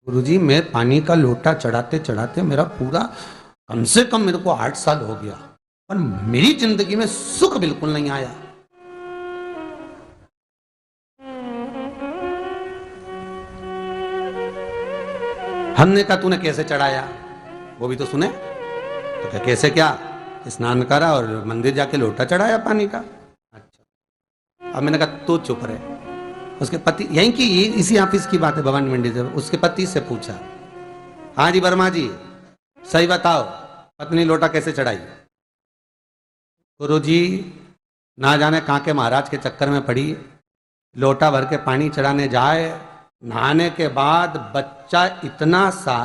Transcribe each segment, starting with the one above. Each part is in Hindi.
गुरुजी, मैं पानी का लोटा चढ़ाते चढ़ाते मेरा पूरा कम से कम मेरे को 8 साल हो गया, पर मेरी जिंदगी में सुख बिल्कुल नहीं आया। हमने कहा तूने कैसे चढ़ाया, वो भी तो सुने। तो क्या कैसे, क्या स्नान करा और मंदिर जाके लोटा चढ़ाया पानी का। अच्छा, अब मैंने कहा तू चुप रहे। उसके पति, यहीं की इसी ऑफिस की बात है, भवानी मंडी से, उसके पति से पूछा, हाँ जी वर्मा जी, सही बताओ पत्नी लोटा कैसे चढ़ाई। गुरुजी, ना जाने कहाँ के महाराज के चक्कर में पड़ी, लोटा भर के पानी चढ़ाने जाए, नहाने के बाद बच्चा इतना सा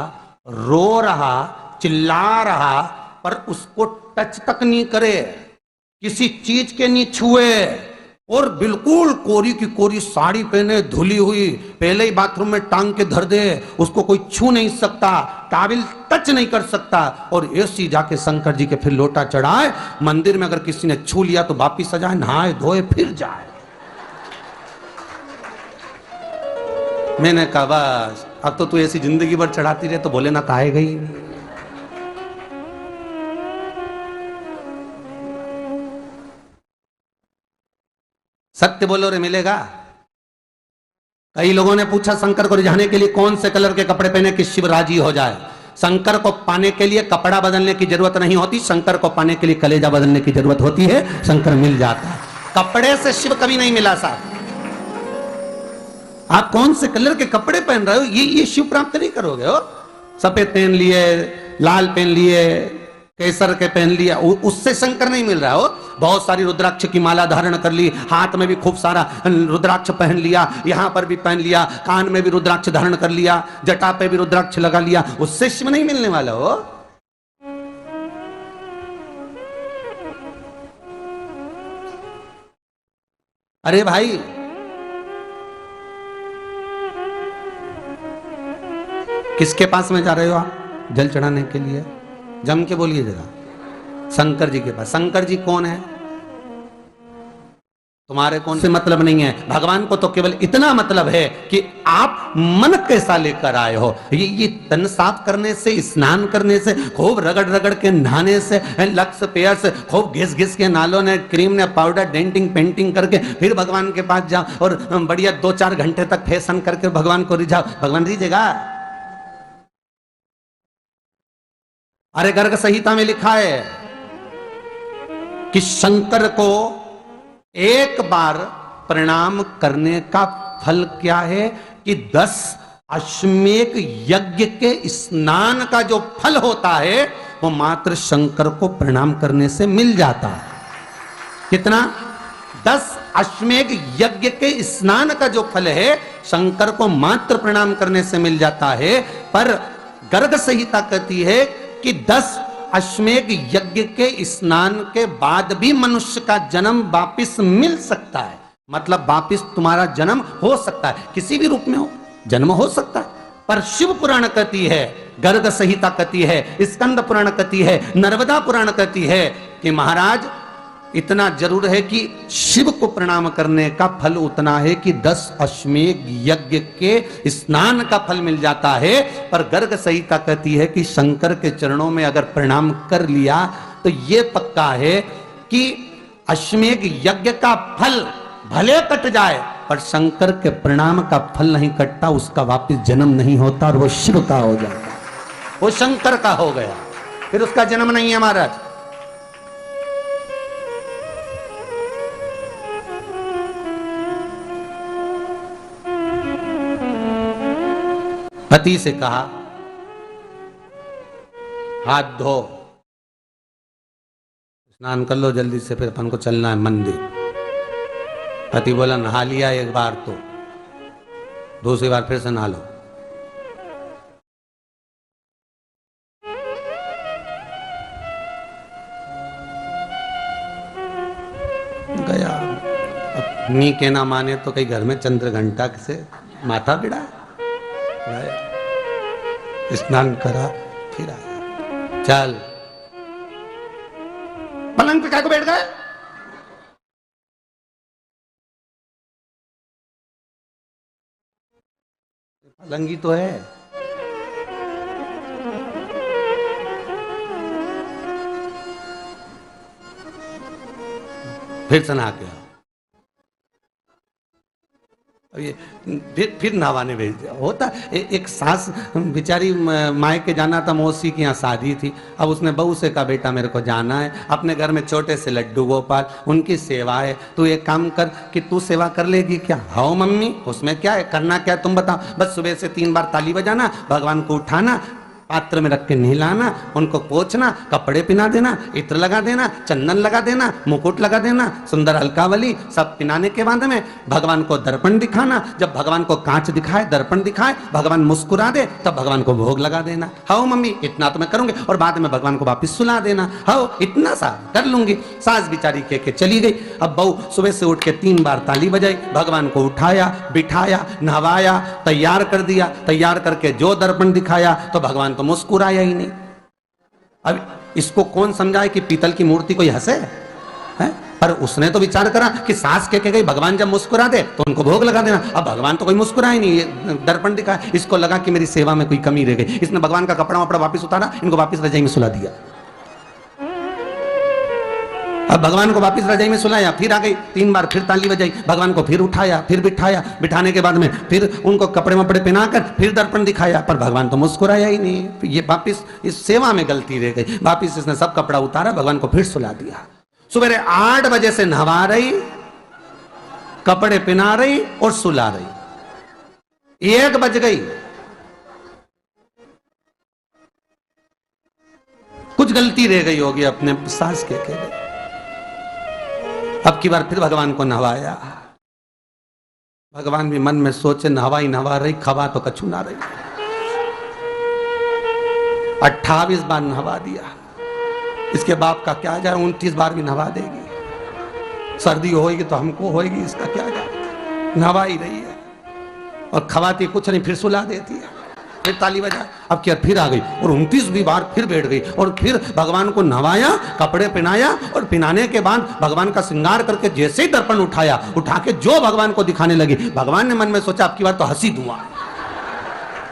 रो रहा, चिल्ला रहा, पर उसको टच तक नहीं करे, किसी चीज के नहीं छुए, और बिल्कुल कोरी की कोरी साड़ी पहने, धुली हुई, पहले ही बाथरूम में टांग के धर दे, उसको कोई छू नहीं सकता, टाविल टच नहीं कर सकता, और ऐसी जाके शंकर जी के फिर लोटा चढ़ाए। मंदिर में अगर किसी ने छू लिया तो वापिस आ जाए, नहाए धोए फिर जाए। मैंने कहा बस अब तो तू ऐसी जिंदगी भर चढ़ाती रहे तो भोलेनाथ आएगा ही नहीं। सत्य बोलो रे, मिलेगा। कई लोगों ने पूछा शंकर को रिझाने के लिए कौन से कलर के कपड़े पहने कि शिव राजी हो जाए। शंकर को पाने के लिए कपड़ा बदलने की जरूरत नहीं होती, शंकर को पाने के लिए कलेजा बदलने की जरूरत होती है, शंकर मिल जाता है। कपड़े से शिव कभी नहीं मिला साहब। आप कौन से कलर के कपड़े पहन रहे हो, ये शिव प्राप्त नहीं करोगे हो। सफेद पहन लिए, लाल पहन लिए, केसर के पहन लिया, उससे शंकर नहीं मिल रहा हो। बहुत सारी रुद्राक्ष की माला धारण कर ली, हाथ में भी खूब सारा रुद्राक्ष पहन लिया, यहां पर भी पहन लिया, कान में भी रुद्राक्ष धारण कर लिया, जटा पे भी रुद्राक्ष लगा लिया, उससे शिव नहीं मिलने वाला हो। अरे भाई, किसके पास में जा रहे हो आप जल चढ़ाने के लिए? जम के बोलिए जरा। शंकर जी के पास। शंकर जी कौन है? तुम्हारे कौन से मतलब नहीं है। भगवान को तो केवल इतना मतलब है कि आप मन कैसा लेकर आए हो। ये तन साफ करने से, स्नान करने से, खूब रगड़ रगड़ के नहाने से, लक्स पेयर से खूब घिस घिस के नालों ने, क्रीम ने, पाउडर, डेंटिंग पेंटिंग करके फिर भगवान के पास जाओ और बढ़िया 2-4 घंटे तक फैशन करके भगवान को रिझाओ, भगवान रिझेगा? अरे गर्ग संहिता में लिखा है कि शंकर को एक बार प्रणाम करने का फल क्या है कि 10 अश्वमेध यज्ञ के स्नान का जो फल होता है वो मात्र शंकर को प्रणाम करने से मिल जाता है। कितना? 10 अश्वमेध यज्ञ के स्नान का जो फल है शंकर को मात्र प्रणाम करने से मिल जाता है। पर गर्ग संहिता कहती है कि 10 अश्वमेध यज्ञ के स्नान के बाद भी मनुष्य का जन्म वापिस मिल सकता है। मतलब वापिस तुम्हारा जन्म हो सकता है, किसी भी रूप में हो, जन्म हो सकता है। पर शिव पुराण कहती है, गर्ग संहिता कहती है, स्कंद पुराण कहती है, नर्मदा पुराण कहती है कि महाराज इतना जरूर है कि शिव को प्रणाम करने का फल उतना है कि 10 अश्वमेध यज्ञ के स्नान का फल मिल जाता है। पर गर्ग संहिता कहती है कि शंकर के चरणों में अगर प्रणाम कर लिया तो यह पक्का है कि अश्वमेध यज्ञ का फल भले कट जाए पर शंकर के प्रणाम का फल नहीं कटता, उसका वापिस जन्म नहीं होता और वो शिव का हो जाता, वो शंकर का हो गया, फिर उसका जन्म नहीं है महाराज। पति से कहा हाथ धो, स्नान कर लो जल्दी से, फिर अपन को चलना है मंदिर। पति बोला नहा लिया एक बार तो दूसरी बार फिर से नहा लो। गया, अपनी के ना माने तो कई घर में चंद्र घंटा से माथा बिड़ा, स्नान करा फिर आया। चल, पलंग पे क्या को बैठ गए? पलंग ही तो है। फिर से नहा के आओ। ये फिर नहवाने भेज दिया। होता एक सास बेचारी मायके जाना था, मौसी की यहाँ शादी थी। अब उसने बहू से कहा बेटा मेरे को जाना है, अपने घर में छोटे से लड्डू गोपाल, उनकी सेवा है, तू एक काम कर कि तू सेवा कर लेगी क्या? हाँ मम्मी, उसमें क्या है, करना क्या है तुम बताओ। बस सुबह से 3 बार ताली बजाना, भगवान को उठाना, पात्र में रख के नहलाना, उनको पोंछना, कपड़े पहना देना, इत्र लगा देना, चंदन लगा देना, मुकुट लगा देना, सुंदर अलकावली सब पिनाने के बाद में भगवान को दर्पण दिखाना। जब भगवान को कांच दिखाए, दर्पण दिखाए, भगवान मुस्कुरा दे, तब भगवान को भोग लगा देना। हाँ मम्मी इतना तो मैं करूंगी, और बाद में भगवान को वापिस सुला देना। हाँ इतना सा कर लूंगी। सास बिचारी कह के चली गई। अब बहू सुबह से उठ के 3 बार ताली बजाई, भगवान को उठाया, बिठाया, नहवाया, तैयार कर दिया। तैयार करके जो दर्पण दिखाया तो भगवान तो मुस्कुराया ही नहीं। अब इसको कौन समझाए कि पीतल की मूर्ति कोई हंसे है? पर उसने तो विचार करा कि सास कह के गई भगवान जब मुस्कुरा दे तो उनको भोग लगा देना। अब भगवान तो कोई मुस्कुराए नहीं, ये दर्पण दिखा, इसको लगा कि मेरी सेवा में कोई कमी रह गई। इसने भगवान का कपड़ा वपड़ा वापिस उतारा, इनको वापिस रजाई में सुला दिया। अब भगवान को वापिस रजाई में सुलाया, फिर आ गई, 3 बार फिर ताली बजाई, भगवान को फिर उठाया, फिर बिठाया, बिठाने के बाद में फिर उनको कपड़े वपड़े पहनाकर फिर दर्पण दिखाया, पर भगवान तो मुस्कुराया ही नहीं। ये वापिस इस सेवा में गलती रह गई। वापिस इसने सब कपड़ा उतारा, भगवान को फिर सुला दिया। सुबह 8 बजे से नहवा रही, कपड़े पहना रही और सुला रही। 1 बज गई, कुछ गलती रह गई होगी अपने सास के गई। अब की बार फिर भगवान को नहवाया। भगवान भी मन में सोचे नहवाई नहवा रही, खवा तो कछु ना रही। 28 बार नहवा दिया। इसके बाप का क्या जाए, 29 बार भी नहवा देगी। सर्दी होगी तो हमको होगी, इसका क्या जाए। नहवा ही रही है और खवाती कुछ नहीं, फिर सुला देती है, फिर ताली बजा। अब क्या फिर आ गई और 29वीं बार फिर बैठ गई और फिर भगवान को नहवाया, कपड़े पहनाया और पहनाने के बाद भगवान का श्रृंगार करके जैसे ही दर्पण उठाया, उठा के जो भगवान को दिखाने लगी, भगवान ने मन में सोचा अब की बार तो हंसी दूंगा,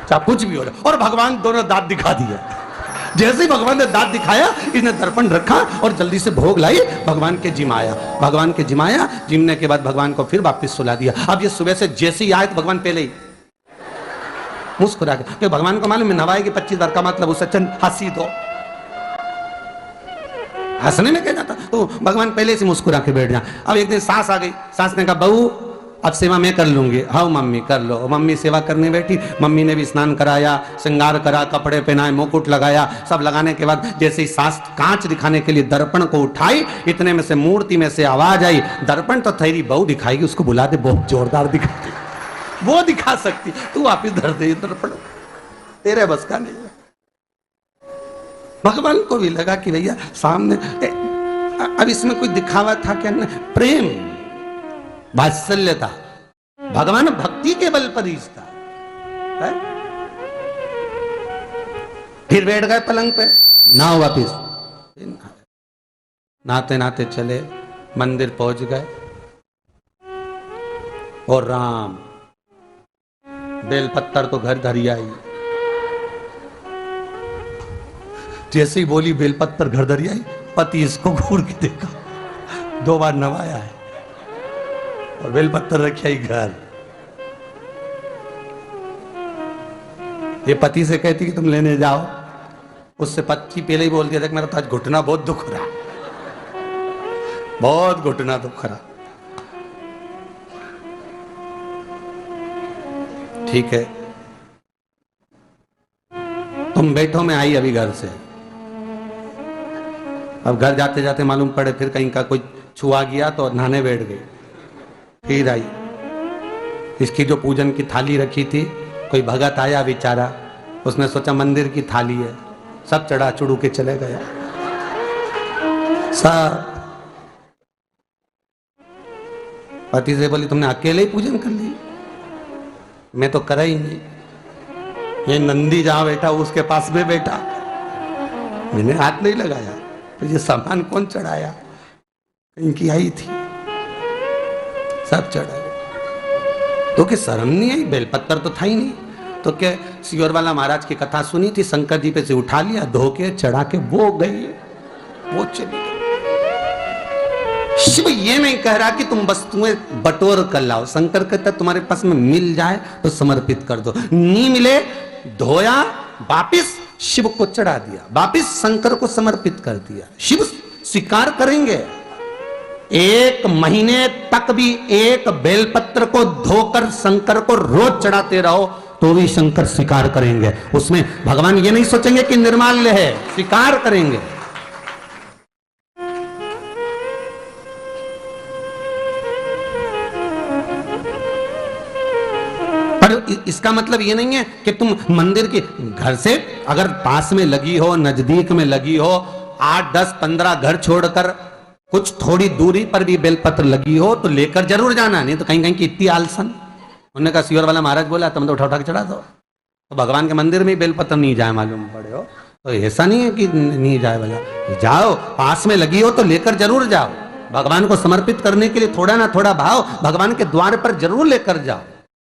चाहे कुछ भी हो रहा। और भगवान दोनों दांत दिखा दिया। जैसे ही भगवान ने दांत दिखाया, इसने दर्पण रखा और जल्दी से भोग लाई, भगवान के जिमाया। भगवान के जिमाया, जिमने के बाद भगवान को फिर वापिस सुला दिया। अब ये सुबह से जैसे ही आए तो भगवान पहले ही मुस्कुरा के, क्योंकि भगवान को मालूम है नहवाएगी 25 बार का मतलब उसे चंद हंसी दो, हंसने में क्या जाता, तो भगवान पहले से मुस्कुरा के बैठ जा। अब एक दिन सास आ गई। सास ने कहा बहू अब सेवा मैं कर लूंगी। हाँ मम्मी कर लो। मम्मी सेवा करने बैठी। मम्मी ने भी स्नान कराया, श्रृंगार करा, कपड़े पहनाए, मुकुट लगाया। सब लगाने के बाद जैसे ही सास कांच दिखाने के लिए दर्पण को उठाई, इतने में से मूर्ति में से आवाज आई, दर्पण तो तेरी बहू दिखाएगी, उसको बुला दे, बहुत जोरदार दिखाती, वो दिखा सकती, तू वापिस धर दे दर्पण, तेरे बस का नहीं है। भगवान को भी लगा कि भैया सामने अब इसमें कोई दिखावा था क्या? प्रेम वात्सल्य था। भगवान भक्ति के बल पर रीझता है। फिर बैठ गए पलंग पे, ना वापिस नहाते नहाते चले, मंदिर पहुंच गए और राम बेलपत्तर तो घर धरी आई। जैसे ही बोली बेलपत्तर घर धरी आई, पति इसको घूर के देखा, 2 बार नवाया है और बेलपत्तर रखी आई घर। ये पति से कहती कि तुम लेने जाओ, उससे पति पहले ही बोल दिया था मेरा तो आज घुटना बहुत दुख रहा, बहुत घुटना दुख रहा। ठीक है तुम बैठो, मैं आई अभी घर से। अब घर जाते जाते मालूम पड़े फिर कहीं का कोई छुआ गया तो नहाने बैठ गई। फिर आई, इसकी जो पूजन की थाली रखी थी, कोई भगत आया बेचारा, उसने सोचा मंदिर की थाली है, सब चढ़ा चुड़ू के चले गया सब। पति से बोली तुमने अकेले ही पूजन कर ली? मैं तो करा ही नहीं, ये नंदी जहां बैठा उसके पास में बैठा, मैंने हाथ नहीं लगाया। तो ये सामान कौन चढ़ाया? इनकी आई थी, सब चढ़ाया। तो क्या शर्म नहीं आई? बेलपत्तर तो था ही नहीं। तो क्या सियोर वाला महाराज की कथा सुनी थी, शंकर जी पे से उठा लिया, धो के चढ़ा के वो गई, वो चली गई। शिव ये नहीं कह रहा कि तुम वस्तुएं बटोर कर लाओ। शंकर कहता तुम्हारे पास में मिल जाए तो समर्पित कर दो, नहीं मिले धोया, वापिस शिव को चढ़ा दिया, वापिस शंकर को समर्पित कर दिया। शिव स्वीकार करेंगे। 1 महीने तक भी एक बेलपत्र को धोकर शंकर को रोज चढ़ाते रहो तो भी शंकर स्वीकार करेंगे। उसमें भगवान ये नहीं सोचेंगे कि निर्माल्य है, स्वीकार करेंगे। पर इसका मतलब ये नहीं है कि तुम मंदिर की घर से अगर पास में लगी हो, नजदीक में लगी हो, 8, 10, 15 घर छोड़कर कुछ थोड़ी दूरी पर भी बेलपत्र लगी हो तो लेकर जरूर जाना, नहीं तो कहीं कहीं की इतनी आलसन। उन्होंने कहा सीवर वाला महाराज बोला तुम तो उठा उठा के चढ़ा दो, तो भगवान के मंदिर में बेलपत्र नहीं जाए मालूम पड़े हो, तो ऐसा नहीं है कि नहीं जाए वाला, जाओ, पास में लगी हो तो लेकर जरूर जाओ। भगवान को समर्पित करने के लिए थोड़ा ना थोड़ा भाव भगवान के द्वार पर जरूर लेकर जाओ।